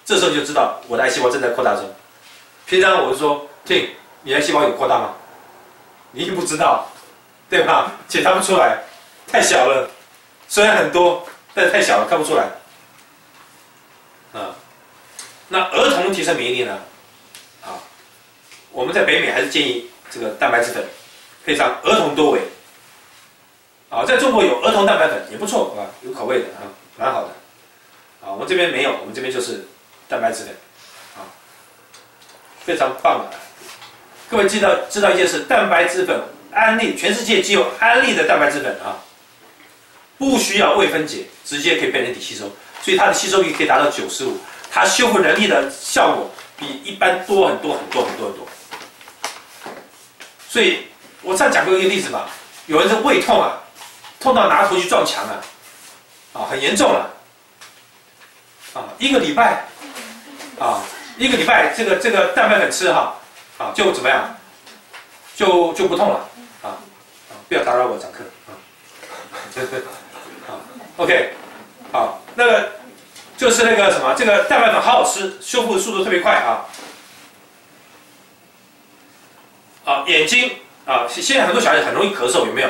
这时候你就知道我的癌细胞正在扩大中。平常我就说，听，你癌细胞有扩大吗？你一定不知道，对吧？检查不出来，太小了，虽然很多，但是太小了，看不出来。那儿童提升免疫力呢？我们在北美还是建议这个蛋白质粉配上儿童多维。在中国有儿童蛋白粉也不错有口味的蛮好的。我们这边没有，我们这边就是蛋白质粉非常棒的。各位知道一件事，蛋白质粉安利全世界只有安利的蛋白质粉不需要未分解，直接可以被人体吸收，所以它的吸收率可以达到95%，它修复能力的效果比一般多很多。所以我上次讲过一个例子嘛，有人是胃痛痛到拿头去撞墙很严重了一个礼拜这个蛋白粉吃就怎么样，就不痛了不要打扰我讲课OK 那个就是那个什么，这个蛋白粉好吃，修复速度特别快眼睛现在很多小孩子很容易咳嗽，有没有？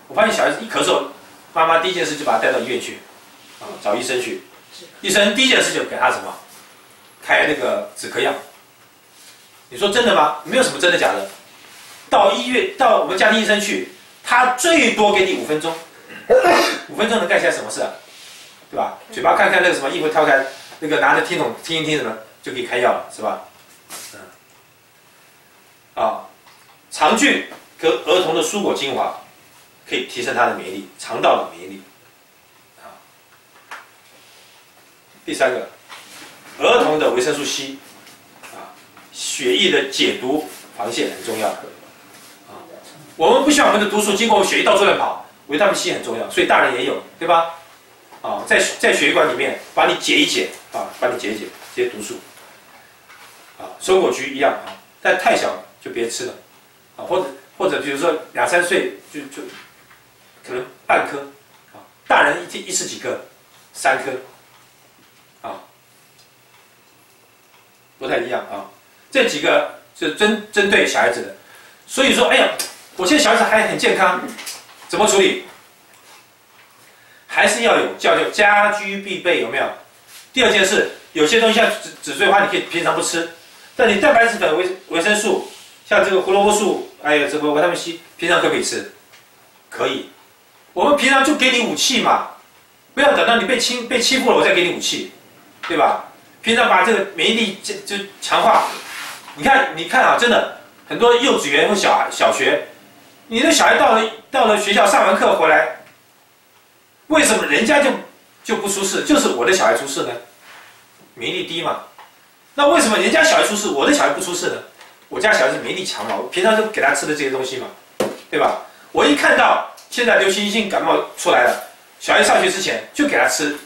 我发现小孩子一咳嗽，妈妈第一件事就把他带到医院去找医生去。医生第一件事就给他什么？开那个止咳药。你说真的吗？没有什么真的假的。到医院，到我们家庭医生去，他最多给你5分钟，5分钟能干些什么事对吧？嘴巴看看那个什么，一会跳开，那个拿着听筒听一听什么，就可以开药了，是吧？肠菌和儿童的蔬果精华可以提升它的免疫力，肠道的免疫力。第3个，儿童的维生素 C 血液的解毒防线很重要我们不希望我们的毒素经过血液到处乱跑，维他命 C 很重要，所以大人也有，对吧？在血液管里面把你解一解把你解一解这些毒素松果菊一样但太小就别吃了或者比如说2、3岁就可能半颗大人一天吃几颗？3颗不太一样这几个是针对小孩子的，所以说，哎呀，我现在小孩子还很健康，怎么处理？还是要有家居必备，有没有？第二件事，有些东西像紫锥花，你可以平常不吃，但你蛋白质粉、维生素，像这个胡萝卜素，还有这个维他命 C， 平常可不可以吃？可以。我们平常就给你武器嘛，不要等到你被欺负了，我再给你武器，对吧？平常把这个免疫力就强化。你看真的很多幼稚园或小学，你的小孩到了学校上完课回来，为什么人家就不出事，就是我的小孩出事呢？免疫力低嘛。那为什么人家小孩出事，我的小孩不出事呢？我家小孩子免疫力强嘛，我平常就给他吃的这些东西嘛，对吧？我一看到现在流行性感冒出来了，小孩上学之前就给他吃，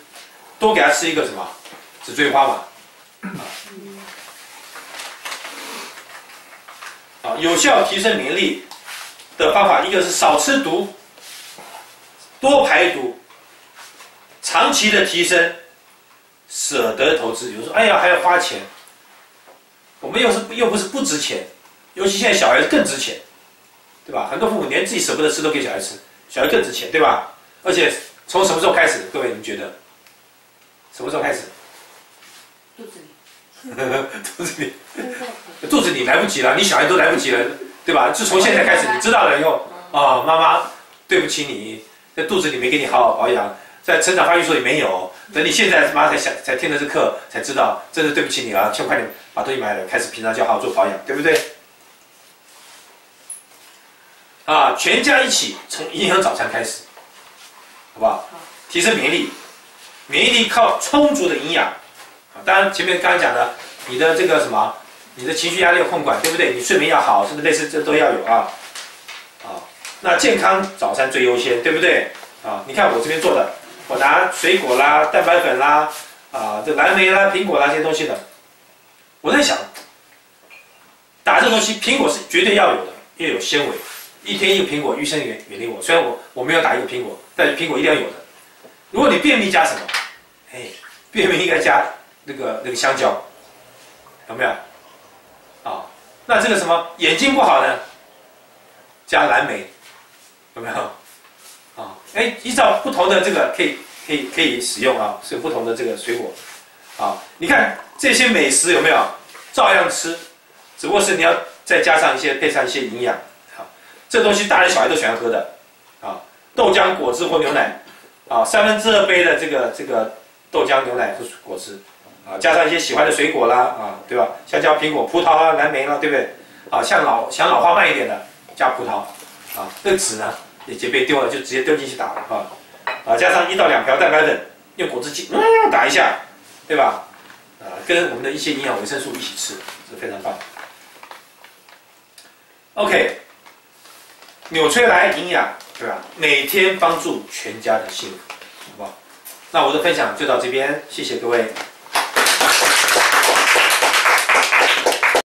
多给他吃一个什么紫锥花嘛。有效提升免疫力的方法，一个是少吃毒，多排毒，长期的提升，舍得投资。有时候，哎呀，还要花钱，我们又不是不值钱，尤其现在小孩子更值钱，对吧？很多父母连自己舍不得吃都给小孩吃，小孩更值钱，对吧？而且从什么时候开始？各位，你们觉得？什么时候开始？肚子里。肚子里来不及了，你小孩都来不及了，对吧？就从现在开始，你知道了以后妈妈对不起你，在肚子里没给你好好保养，在成长发育时候也没有，等你现在妈才听了这课，才知道，真的对不起你了，快点把东西买了，开始平常就好好做保养，对不对？全家一起从营养早餐开始，好不好？提升免疫力，免疫力靠充足的营养。当然，前面刚刚讲的，你的这个什么，你的情绪压力要控管，对不对？你睡眠要好，是不是类似这都要有那健康早餐最优先，对不对？你看我这边做的，我拿水果啦、蛋白粉啦、这蓝莓啦、苹果啦这些东西的，我在想，打这东西，苹果是绝对要有的，因为有纤维。一天一个苹果，医生远离我。虽然我没有打一个苹果，但是苹果一定要有的。如果你便秘加什么？便秘应该加那个香蕉，有没有？啊，那这个什么眼睛不好呢？加蓝莓，有没有？啊，哎，依照不同的这个可以使用啊，是有不同的这个水果。啊，你看这些美食有没有？照样吃，只不过是你要再加上配上一些营养。好，这东西大人小孩都喜欢喝的。啊，豆浆、果汁或牛奶，啊，2/3杯的这个豆浆、牛奶或果汁，啊，加上一些喜欢的水果啦，啊，对吧？香蕉、苹果、葡萄啦、蓝莓啦，对不对？啊，想老化慢一点的，加葡萄。啊，那个籽呢也被丢了，就直接丢进去打了啊。啊，加上1到2瓢蛋白粉，用果汁机打一下，对吧？跟我们的一些营养维生素一起吃，是非常棒。OK， 纽崔莱营养，对吧？每天帮助全家的幸福，好不好？那我的分享就到这边，谢谢各位。